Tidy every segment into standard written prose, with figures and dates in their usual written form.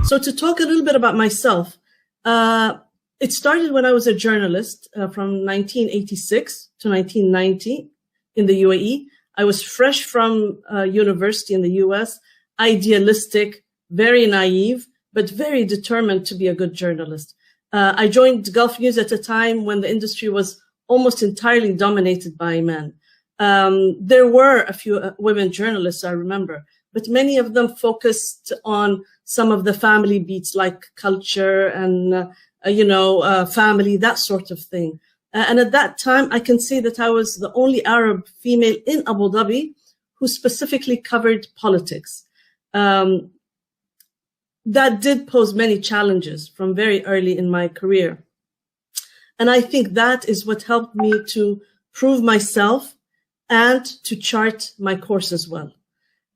So to talk a little bit about myself, it started when I was a journalist from 1986 to 1990 in the UAE. I was fresh from university in the US, idealistic, very naive, but very determined to be a good journalist. I joined Gulf News at a time when the industry was almost entirely dominated by men. There were a few women journalists, I remember, but many of them focused on some of the family beats like culture and, family, that sort of thing. And at that time, I can say that I was the only Arab female in Abu Dhabi who specifically covered politics. That did pose many challenges from very early in my career. And I think that is what helped me to prove myself and to chart my course as well.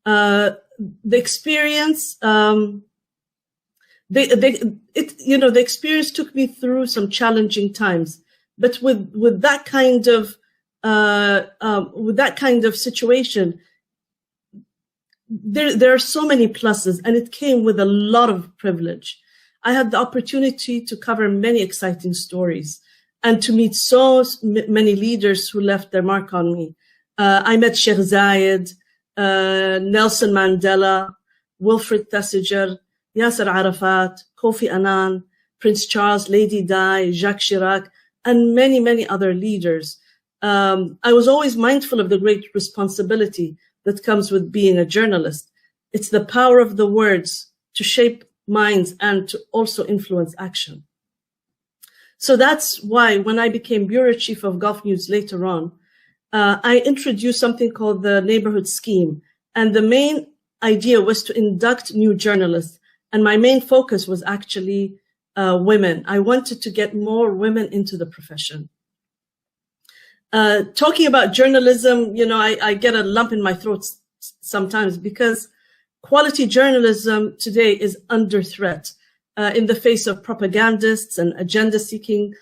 The experience, the experience took me through some challenging times, but with that kind of situation, there are so many pluses, and it came with a lot of privilege. I had the opportunity to cover many exciting stories and to meet so many leaders who left their mark on me. I met Sheikh Zayed, Nelson Mandela, Wilfred Thesiger, Yasser Arafat, Kofi Annan, Prince Charles, Lady Di, Jacques Chirac, and many, many other leaders. I was always mindful of the great responsibility that comes with being a journalist. It's the power of the words to shape minds and to also influence action. So that's why when I became bureau chief of Gulf News later on, I introduced something called the neighborhood scheme. And the main idea was to induct new journalists. And my main focus was actually women. I wanted to get more women into the profession. Talking about journalism, I get a lump in my throat sometimes because quality journalism today is under threat in the face of propagandists and agenda-seeking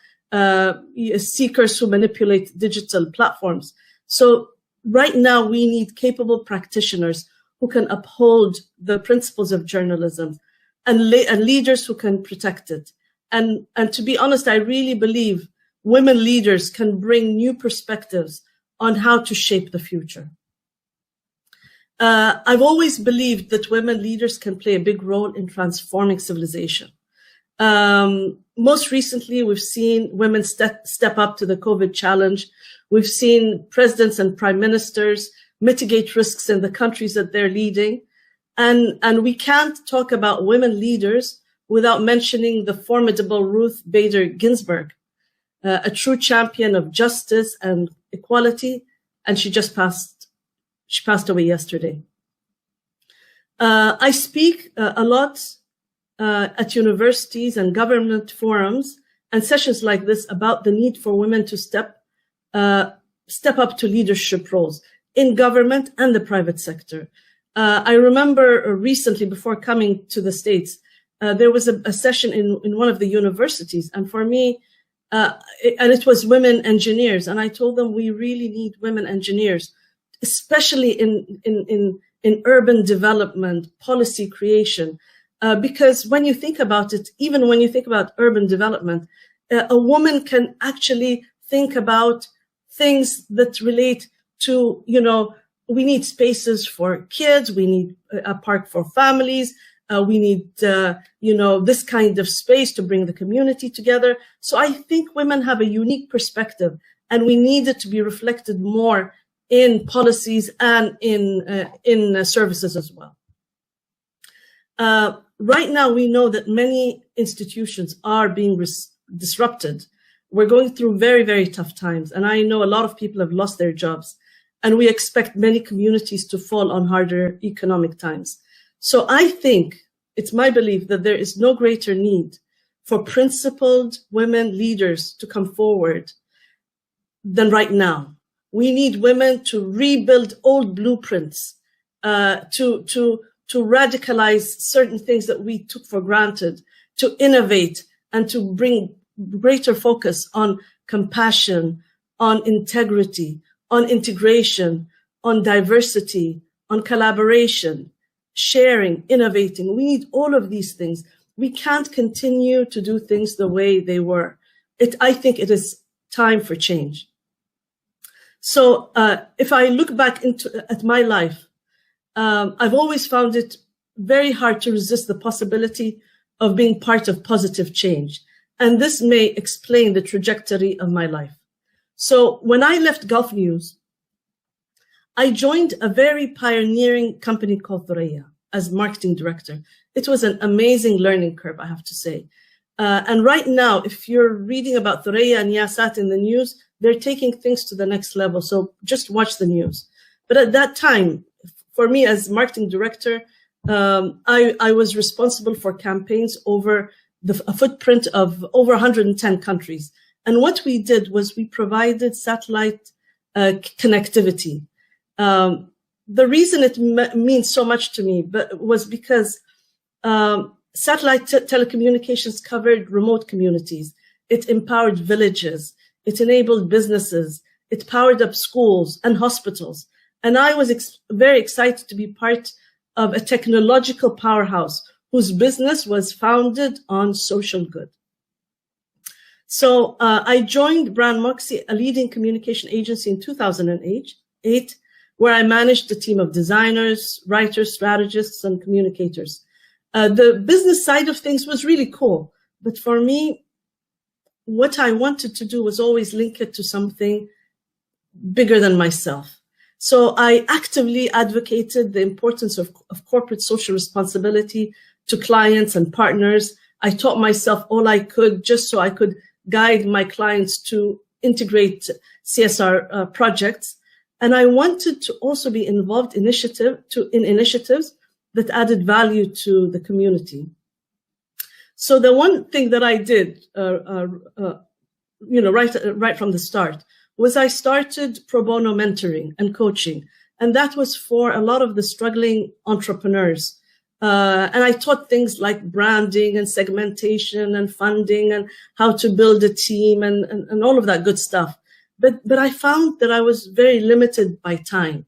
seekers who manipulate digital platforms. So right now we need capable practitioners who can uphold the principles of journalism and leaders who can protect it. And to be honest, I really believe women leaders can bring new perspectives on how to shape the future. I've always believed that women leaders can play a big role in transforming civilization. Most recently, we've seen women step up to the COVID challenge. We've seen presidents and prime ministers mitigate risks in the countries that they're leading. And we can't talk about women leaders without mentioning the formidable Ruth Bader Ginsburg, a true champion of justice and equality, and she passed away yesterday. I speak a lot at universities and government forums and sessions like this about the need for women to step up to leadership roles in government and the private sector. I remember recently, before coming to the States, there was a session in one of the universities, and for me, and it was women engineers, and I told them we really need women engineers, especially in urban development, policy creation, because when you think about it, even when you think about urban development, a woman can actually think about things that relate to, we need spaces for kids, we need a park for families, we need, this kind of space to bring the community together. So I think women have a unique perspective, and we need it to be reflected more in policies and in services as well. Right now, we know that many institutions are being disrupted. We're going through very, very tough times, and I know a lot of people have lost their jobs, and we expect many communities to fall on harder economic times. So I think it's my belief that there is no greater need for principled women leaders to come forward than right now. We need women to rebuild old blueprints, to radicalize certain things that we took for granted, to innovate and to bring greater focus on compassion, on integrity, on integration, on diversity, on collaboration, sharing, innovating. We need all of these things. we can't continue to do things the way they were. I think it is time for change. So if I look back at my life, I've always found it very hard to resist the possibility of being part of positive change. And this may explain the trajectory of my life. So when I left Gulf News, I joined a very pioneering company called Thuraya as marketing director. It was an amazing learning curve, I have to say. And right now, if you're reading about Thuraya and Yasat in the news, they're taking things to the next level. So just watch the news. But at that time, for me as marketing director, I was responsible for campaigns over a footprint of over 110 countries. And what we did was we provided satellite connectivity. The reason it means so much to me was because satellite telecommunications covered remote communities. It empowered villages. It enabled businesses. It powered up schools and hospitals. And I was very excited to be part of a technological powerhouse whose business was founded on social good. So I joined Brand Moxie, a leading communication agency, in 2008, where I managed a team of designers, writers, strategists, and communicators. The business side of things was really cool. But for me, what I wanted to do was always link it to something bigger than myself. So I actively advocated the importance of corporate social responsibility to clients and partners. I taught myself all I could just so I could guide my clients to integrate CSR projects. And I wanted to also be involved in initiatives that added value to the community. So the one thing that I did, right from the start, was I started pro bono mentoring and coaching. And that was for a lot of the struggling entrepreneurs. And I taught things like branding and segmentation and funding and how to build a team and all of that good stuff. But I found that I was very limited by time.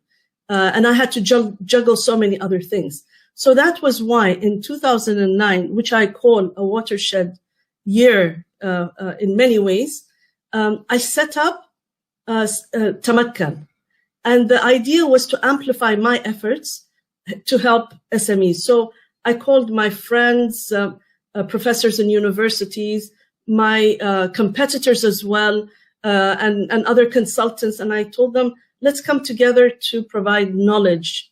And I had to juggle so many other things. So that was why in 2009, which I call a watershed year in many ways, I set up Tamakkan. And the idea was to amplify my efforts to help SMEs. So I called my friends, professors in universities, my competitors as well, and other consultants. And I told them, let's come together to provide knowledge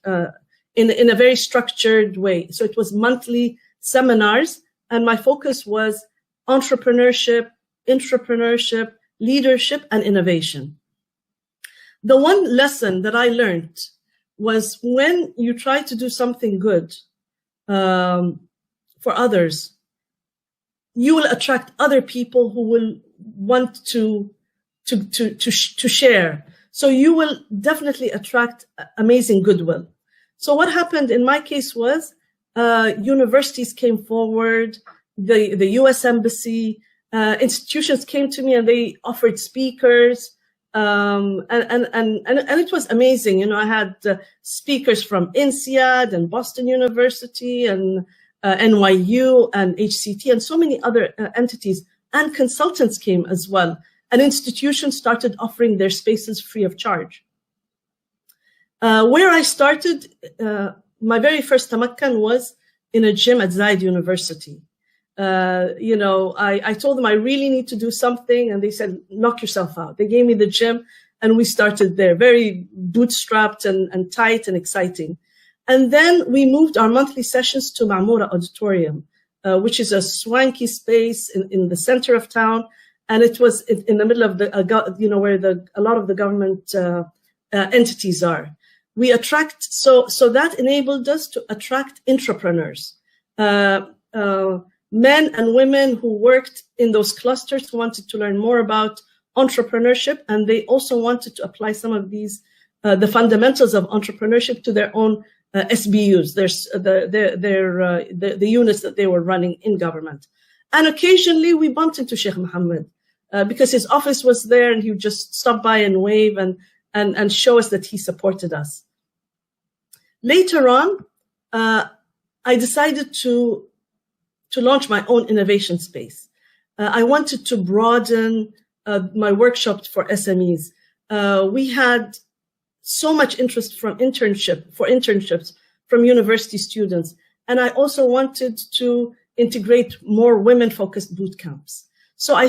in a very structured way. So it was monthly seminars, and my focus was entrepreneurship, intrapreneurship, leadership, and innovation. The one lesson that I learned was when you try to do something good for others, you will attract other people who will want to share. So you will definitely attract amazing goodwill. So what happened in my case was universities came forward, the US Embassy, institutions came to me and they offered speakers. And it was amazing. You know, I had speakers from INSEAD and Boston University and NYU and HCT and so many other entities, and consultants came as well. And institutions started offering their spaces free of charge. Where I started, my very first Tamakkan was in a gym at Zayed University. I told them I really need to do something, and they said, knock yourself out. They gave me the gym, and we started there, very bootstrapped and tight and exciting. And then we moved our monthly sessions to Ma'moura Auditorium, which is a swanky space in the center of town. And it was in the middle of where a lot of the government entities are. We attract, so that enabled us to attract intrapreneurs. Men and women who worked in those clusters who wanted to learn more about entrepreneurship, and they also wanted to apply some of these, the fundamentals of entrepreneurship to their own SBUs, the units that they were running in government. And occasionally we bumped into Sheikh Mohammed because his office was there, and he would just stop by and wave and show us that he supported us. Later on, I decided to to launch my own innovation space. I wanted to broaden my workshop for SMEs. We had so much interest from internships from university students. And I also wanted to integrate more women-focused boot camps. So I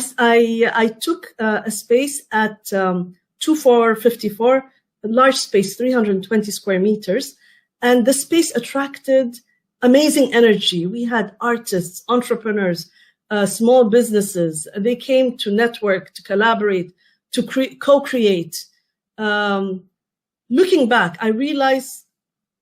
took a space at 2454, a large space, 320 square meters. And the space attracted amazing energy. We had artists, entrepreneurs, small businesses. They came to network, to collaborate, to co-create. Looking back, I realized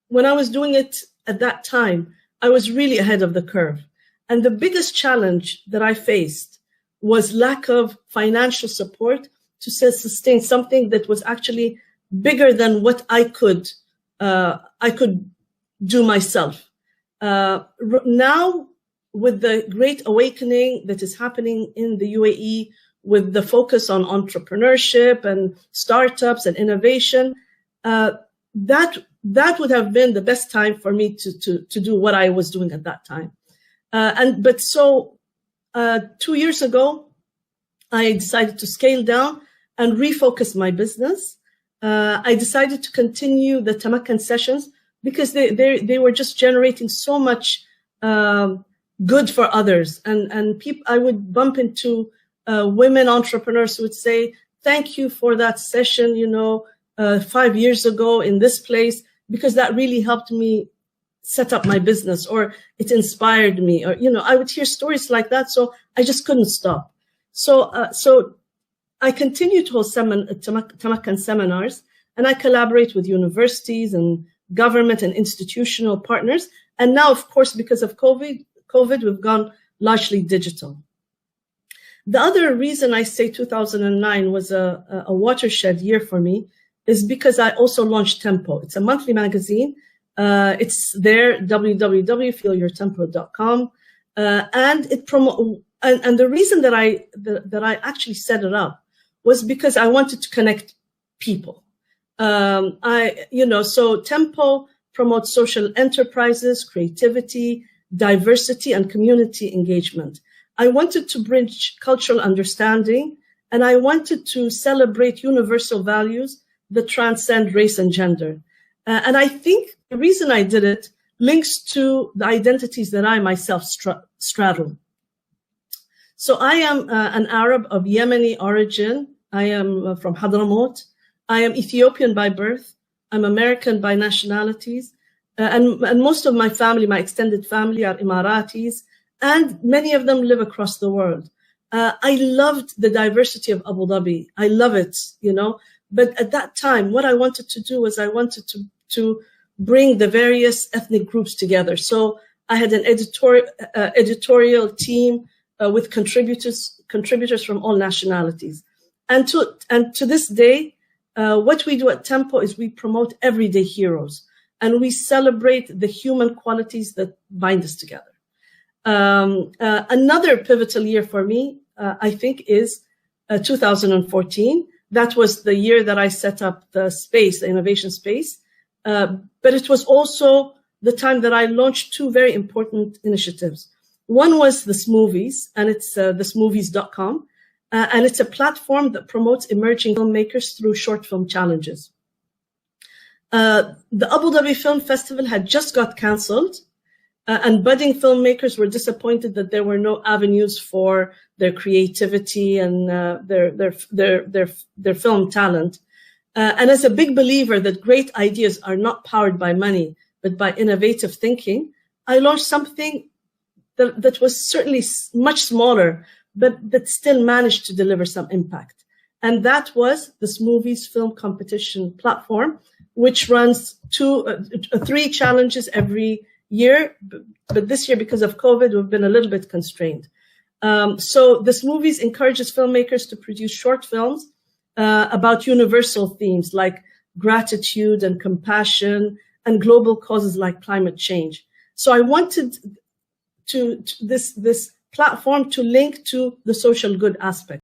when I was doing it at that time, I was really ahead of the curve. And the biggest challenge that I faced was lack of financial support to sustain something that was actually bigger than what I could do myself. Now, with the great awakening that is happening in the UAE, with the focus on entrepreneurship and startups and innovation, that would have been the best time for me to do what I was doing at that time. But 2 years ago, I decided to scale down and refocus my business. I decided to continue the Tamakkan sessions because they were just generating so much good for others. And I would bump into women entrepreneurs who would say, thank you for that session, 5 years ago in this place, because that really helped me set up my business, or it inspired me, or, I would hear stories like that. So I just couldn't stop. So I continue to hold Tamakkan seminars, and I collaborate with universities and government and institutional partners. And now, of course, because of COVID, we've gone largely digital. The other reason I say 2009 was a watershed year for me is because I also launched Tempo. It's a monthly magazine. It's there, www.feelyourtempo.com. And the reason that I actually set it up was because I wanted to connect people. So Tempo promotes social enterprises, creativity, diversity, and community engagement. I wanted to bridge cultural understanding, and I wanted to celebrate universal values that transcend race and gender. And I think the reason I did it links to the identities that I myself straddle. So I am an Arab of Yemeni origin. I am from Hadramaut. I am Ethiopian by birth. I'm American by nationalities. And most of my family, my extended family, are Emiratis, and many of them live across the world. I loved the diversity of Abu Dhabi. I love it, But at that time, what I wanted to do was I wanted to bring the various ethnic groups together. So I had an editorial team with contributors from all nationalities. And to this day, what we do at Tempo is we promote everyday heroes, and we celebrate the human qualities that bind us together. Another pivotal year for me, I think, is 2014. That was the year that I set up the space, the innovation space. But it was also the time that I launched two very important initiatives. One was the Smoothies, and it's thesmoothies.com. And it's a platform that promotes emerging filmmakers through short film challenges. The Abu Dhabi Film Festival had just got canceled, and budding filmmakers were disappointed that there were no avenues for their creativity and their film talent. And as a big believer that great ideas are not powered by money, but by innovative thinking, I launched something that was certainly much smaller, but that still managed to deliver some impact. And that was the Smoothies Film Competition platform, which runs 3 challenges every year. But this year, because of COVID, we've been a little bit constrained. So the Smoothies encourages filmmakers to produce short films about universal themes like gratitude and compassion and global causes like climate change. So I wanted this platform to link to the social good aspect.